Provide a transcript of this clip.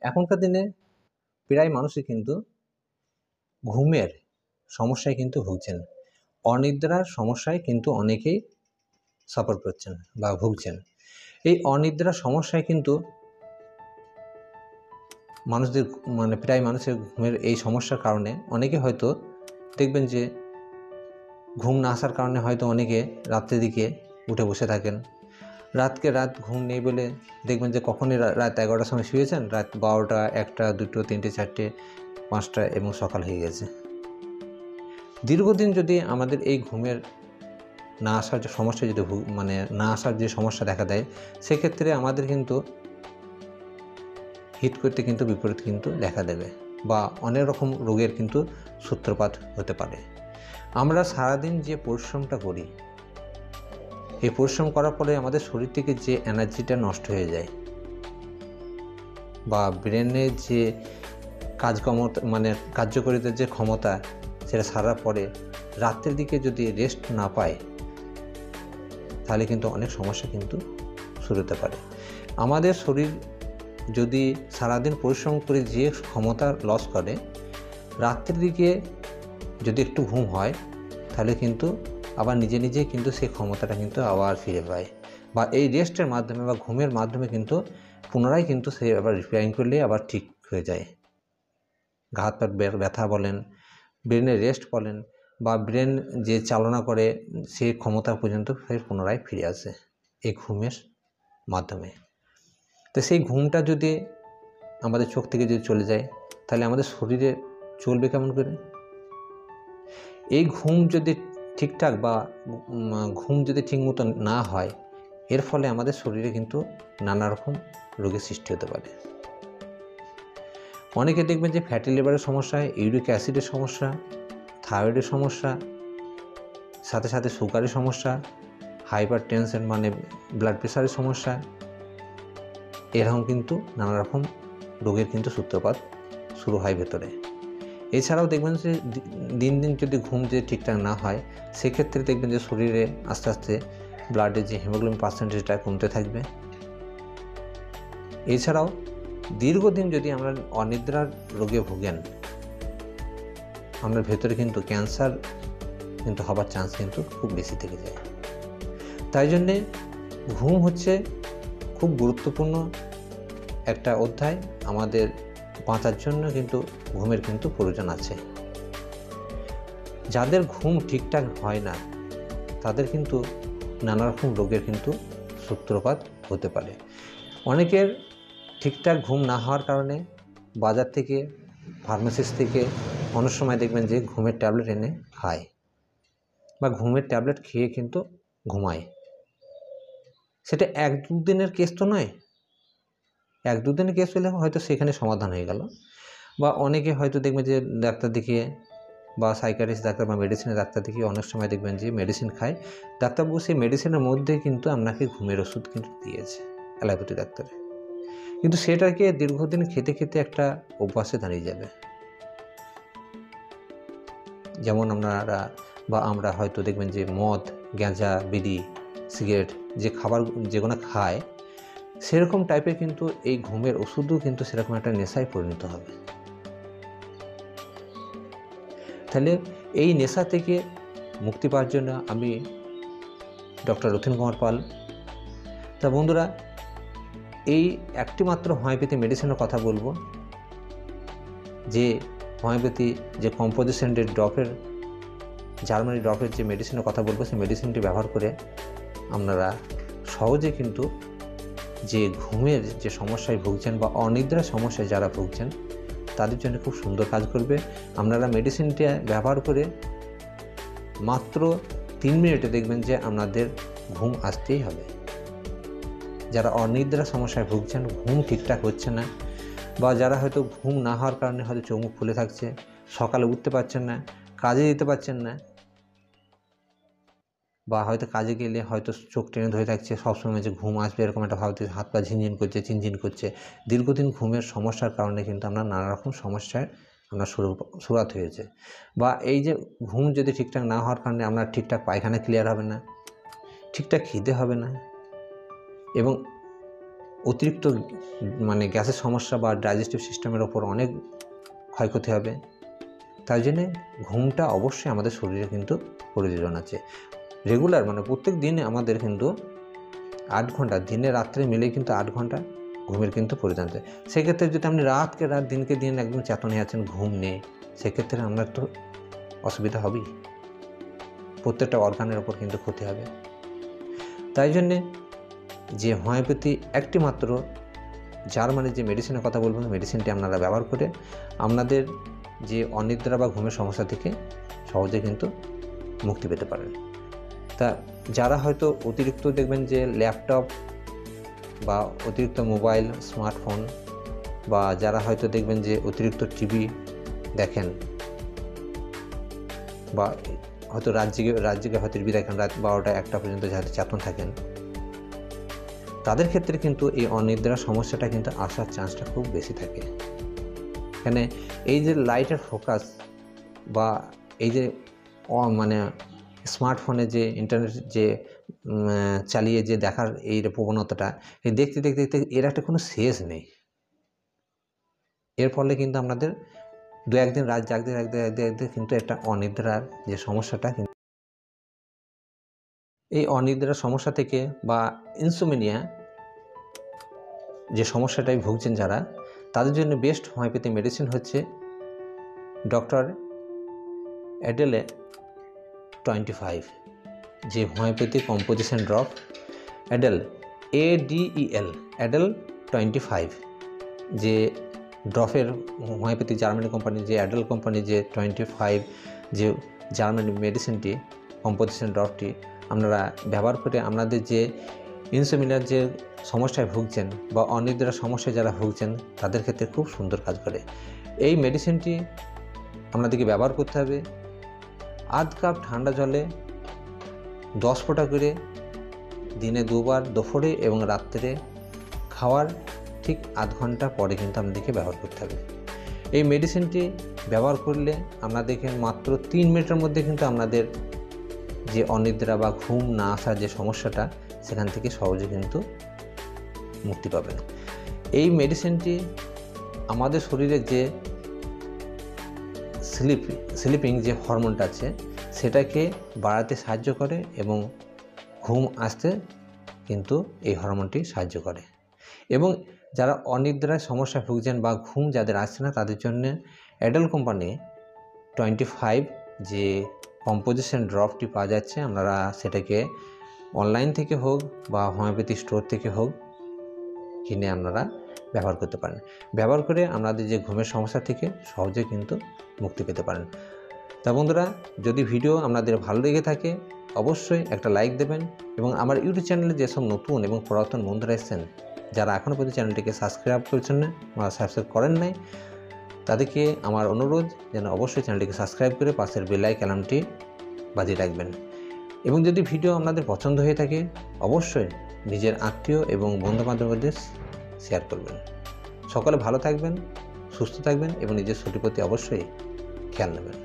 এখনকার দিনে প্রায় মানুষই কিন্তু ঘুমের সমস্যায় কিন্তু ভুগছেন, অনিদ্রার সমস্যায় কিন্তু অনেকেই সাফার করছেন বা ভুগছেন। এই অনিদ্রার সমস্যায় কিন্তু মানুষদের প্রায় মানুষের ঘুমের এই সমস্যার কারণে অনেকে হয়তো দেখবেন যে ঘুম না আসার কারণে হয়তো অনেকে রাত্রের দিকে উঠে বসে থাকেন। রাত ঘুম নেই বলে দেখবেন যে কখনই রাত 11টার সময় শুয়েছেন, রাত 12টা, 1টা, 2টো, 3টে, 4টে, 5টা এবং সকাল হয়ে গেছে। দীর্ঘদিন যদি আমাদের এই ঘুমের না আসার যে সমস্যা যদি না আসার যে সমস্যা দেখা দেয়, সেক্ষেত্রে আমাদের কিন্তু হিট করতে কিন্তু বিপরীত কিন্তু দেখা দেবে বা অনেক রকম রোগের কিন্তু সূত্রপাত হতে পারে। আমরা সারাদিন যে পরিশ্রমটা করি, এই পরিশ্রম করার ফলে আমাদের শরীর থেকে যে এনার্জিটা নষ্ট হয়ে যায় বা ব্রেনের যে কার্যকরিতার যে ক্ষমতা, সেটা সারার পরে রাত্রের দিকে যদি রেস্ট না পায়, তাহলে কিন্তু অনেক সমস্যা কিন্তু শুরু হতে পারে। আমাদের শরীর যদি সারাদিন পরিশ্রম করে যে ক্ষমতা লস করে, রাত্রের দিকে যদি একটু ঘুম হয়, তাহলে কিন্তু আবার নিজে নিজেই কিন্তু সেই ক্ষমতাটা কিন্তু আবার ফিরে পায় বা এই রেস্টের মাধ্যমে বা ঘুমের মাধ্যমে কিন্তু পুনরায় কিন্তু সে আবার রিপেয়ারিং করলে আবার ঠিক হয়ে যায়। হাত পা ব্যথা বলেন, ব্রেনের রেস্ট বলেন বা ব্রেন যে চালনা করে সেই ক্ষমতা পর্যন্ত ফের পুনরায় ফিরে আসে এই ঘুমের মাধ্যমে। তো সেই ঘুমটা যদি আমাদের চোখ থেকে যদি চলে যায়, তাহলে আমাদের শরীরে চলবে কেমন করে? এই ঘুম যদি ঠিকঠাক বা ঘুম যদি ঠিকমতো না হয়, এর ফলে আমাদের শরীরে কিন্তু নানা রকম রোগের সৃষ্টি হতে পারে। অনেকে দেখবেন যে ফ্যাটি লিভারের সমস্যা, ইউরিক অ্যাসিডের সমস্যা, থাইরয়েডের সমস্যা, সাথে সাথে সুগারের সমস্যা, হাইপার টেনশন ব্লাড প্রেশারের সমস্যা, এরকম কিন্তু নানা রকম রোগের কিন্তু সূত্রপাত শুরু হয় ভেতরে। এছাড়াও দেখবেন যে দিন দিন যদি ঘুম যে ঠিকঠাক না হয়, সেক্ষেত্রে দেখবেন যে শরীরে আস্তে আস্তে ব্লাডের যে হিমোগ্লোবিন পার্সেন্টেজটা কমতে থাকবে। এছাড়াও দীর্ঘদিন যদি আমরা অনিদ্রার রোগে ভোগেন, আমরা ভেতরে কিন্তু ক্যান্সার কিন্তু হবার চান্স কিন্তু খুব বেশি থেকে যায়। তাই জন্যে ঘুম হচ্ছে খুব গুরুত্বপূর্ণ একটা অধ্যায়। আমাদের বাঁচার জন্য কিন্তু ঘুমের কিন্তু প্রয়োজন আছে। যাদের ঘুম ঠিকঠাক হয় না, তাদের কিন্তু নানা রকম রোগের কিন্তু সূত্রপাত হতে পারে। অনেকের ঠিকঠাক ঘুম না হওয়ার কারণে বাজার থেকে, ফার্মেসিস্ট থেকে অনেক সময় দেখবেন যে ঘুমের ট্যাবলেট এনে খায় বা ঘুমের ট্যাবলেট খেয়ে কিন্তু ঘুমায়। সেটা 1-2 দিনের কেস তো নয়। 1-2 দিনের কেস হলে হয়তো সেখানে সমাধান হয়ে গেল, বা অনেকে হয়তো দেখবেন যে ডাক্তার দেখিয়ে বা সাইকিয়াট্রিস্ট ডাক্তার বা মেডিসিনের ডাক্তার দেখিয়ে অনেক সময় দেখবেন যে মেডিসিন খায়। ডাক্তারবাবু সেই মেডিসিনের মধ্যে কিন্তু আপনাকে ঘুমের ওষুধ কিন্তু দিয়েছে, অ্যালোপ্যাথি ডাক্তারে, কিন্তু সেটাকে দীর্ঘদিন খেতে খেতে একটা অভ্যাসে দাঁড়িয়ে যাবে। যেমন আমরা হয়তো দেখবেন যে মদ, গাঁজা, বিড়ি, সিগারেট যে খাবার যেগুলো খায়, সেরকম টাইপের কিন্তু এই ঘুমের ওষুধও কিন্তু সেরকম একটা নেশায় পরিণত হবে। তাহলে এই নেশা থেকে মুক্তি পাওয়ার জন্য আমি ডক্টর রথীন কুমার পাল। তা বন্ধুরা, এই একটি মাত্র হোমিওপ্যাথি মেডিসিনের কথা বলবো, যে হোমিওপ্যাথি যে কম্পোজিশনের ড্রপের, জার্মানি ড্রপের যে মেডিসিনের কথা বলবো, সেই মেডিসিনটি ব্যবহার করে আপনারা সহজে কিন্তু যে ঘুমের যে সমস্যায় ভুগছেন বা অনিদ্রার সমস্যায় যারা ভুগছেন, তাদের জন্য খুব সুন্দর কাজ করবে। আপনারা মেডিসিনটা ব্যবহার করে মাত্র 3 মিনিটে দেখবেন যে আপনাদের ঘুম আসতেই হবে। যারা অনিদ্রা সমস্যায় ভুগছেন, ঘুম ঠিকঠাক হচ্ছে না, বা যারা হয়তো ঘুম না হওয়ার কারণে হয়তো চোখ মুখ ফুলে থাকছে, সকালে উঠতে পারছেন না, কাজে যেতে পারছেন না, বা হয়তো কাজে গেলে হয়তো চোখ টেনে ধরে থাকছে, সবসময় যে ঘুম আসবে এরকম একটা ভাবতে, হাত পা ঝিনঝিন করছে, চিনঝিন করছে, দীর্ঘদিন ঘুমের সমস্যার কারণে কিন্তু আমরা নানা রকম সমস্যায় আমরা শুরুয়াত হয়েছে। বা এই যে ঘুম যদি ঠিকঠাক না হওয়ার কারণে আপনার ঠিকঠাক পায়খানা ক্লিয়ার হবে না, ঠিকঠাক খিদে হবে না, এবং অতিরিক্ত মানে গ্যাসের সমস্যা বা ডাইজেস্টিভ সিস্টেমের ওপর অনেক ক্ষয়ক্ষতি হবে। তাই জন্যে ঘুমটা অবশ্যই আমাদের শরীরে কিন্তু প্রয়োজন আছে। রেগুলার মানে প্রত্যেক দিনে আমাদের কিন্তু 8 ঘন্টা, দিনে রাত্রে মিলেই কিন্তু 8 ঘন্টা ঘুমের কিন্তু প্রয়োজন আছে। সেক্ষেত্রে যদি আপনি রাতকে রাত দিনকে দিন একদম চেতনে আছেন, ঘুম নেই, সেক্ষেত্রে আপনার তো অসুবিধা হবেই, প্রত্যেকটা অর্গানের ওপর কিন্তু ক্ষতি হবে। তাই জন্যে যে হোমিওপ্যাথি একটি মাত্র জার্মানির যে মেডিসিনের কথা বলবো, মেডিসিনটি আপনারা ব্যবহার করে আপনাদের যে অনিদ্রা বা ঘুমের সমস্যা থেকে সহজে কিন্তু মুক্তি পেতে পারেন। তা যারা হয়তো অতিরিক্ত দেখবেন যে ল্যাপটপ বা অতিরিক্ত মোবাইল, স্মার্টফোন, বা যারা হয়তো দেখবেন যে অতিরিক্ত টিভি দেখেন, বা হয়তো রাত জেগে হয়তো টিভি দেখেন রাত 12টা 1টা পর্যন্ত যাতে চেতন থাকেন, তাদের ক্ষেত্রে কিন্তু এই অনিদ্রার সমস্যাটা কিন্তু আসার চান্সটা খুব বেশি থাকে। এখানে এই যে লাইটের ফোকাস বা এই যে মানে স্মার্টফোনে যে ইন্টারনেট যে চালিয়ে যে দেখার এই প্রবণতাটা, এই দেখতে দেখতে দেখতে এর একটা কোনো শেষ নেই। এর ফলে কিন্তু আপনাদের 2-1 দিন রাত জাগতে জাগতে কিন্তু একটা অনিদ্রার যে সমস্যাটা, এই অনিদ্রার সমস্যা থেকে বা ইনসোমনিয়া যে সমস্যাটায় ভুগছেন যারা, তাদের জন্য বেস্ট হোমিওপ্যাথি মেডিসিন হচ্ছে ডক্টর অ্যাডেলে 25 যে homeopathy composition drop Adele ADEL Adele 25 যে ড্রপের হোমিওপ্যাথি জার্মানি কোম্পানি যে অ্যাডেল কোম্পানি যে 25 যে জার্মানি মেডিসিনটি কম্পোজিশন ড্রপটি আপনারা ব্যবহার করে আপনাদের যে ইনসোমনিয়ার যে সমস্যায় ভুগছেন বা অনিদ্রার সমস্যায় যারা ভুগছেন তাদের ক্ষেত্রে খুব সুন্দর কাজ করে। এই মেডিসিনটি আপনাদেরকে ব্যবহার করতে হবে আধ কাপ ঠান্ডা জলে 10 ফোঁটা করে দিনে 2 বার, দুপুরে এবং রাত্রে খাওয়ার ঠিক আধ ঘন্টা পরে কিন্তু আপনাদেরকে ব্যবহার করতে হবে। এই মেডিসিনটি ব্যবহার করলে আপনাদেরকে মাত্র 3 মিনিটের মধ্যে কিন্তু আপনাদের যে অনিদ্রা বা ঘুম না আসার যে সমস্যাটা, সেখান থেকে সহজে কিন্তু মুক্তি পাবেন। এই মেডিসিনটি আমাদের শরীরে যে স্লিপিং যে হরমোনটা আছে সেটাকে বাড়াতে সাহায্য করে এবং ঘুম আসতে কিন্তু এই হরমোনটি সাহায্য করে। এবং যারা অনিদ্রায় সমস্যায় ভুগছেন বা ঘুম যাদের আসছে না, তাদের জন্য অ্যাডেল কোম্পানি 25 যে কম্পোজিশন ড্রপটি পাওয়া যাচ্ছে, আপনারা সেটাকে অনলাইন থেকে হোক বা হোমিওপ্যাথি স্টোর থেকে হোক কিনে আপনারা ব্যবহার করতে পারেন। ব্যবহার করে আপনাদের যে ঘুমের সমস্যা থেকে সহজে কিন্তু মুক্তি পেতে পারেন। তা বন্ধুরা, যদি ভিডিও আপনাদের ভালো লেগে থাকে অবশ্যই একটা লাইক দেবেন এবং আমার ইউটিউব চ্যানেলে যেসব নতুন এবং পুরাতন বন্ধুরা এসেছেন, যারা এখনও পর্যন্ত চ্যানেলটিকে সাবস্ক্রাইব করছেন না বা সাবস্ক্রাইব করেন নাই, তাদেরকে আমার অনুরোধ যেন অবশ্যই চ্যানেলটিকে সাবস্ক্রাইব করে পাশের বেল আইকনটি বাজিয়ে রাখবেন। এবং যদি ভিডিও আপনাদের পছন্দ হয়ে থাকে অবশ্যই নিজের আত্মীয় এবং বন্ধুবান্ধবের মধ্যে শেয়ার করবেন। সকলে ভালো থাকবেন, সুস্থ থাকবেন এবং নিজের শরীরের প্রতি অবশ্যই খেয়াল নেবেন।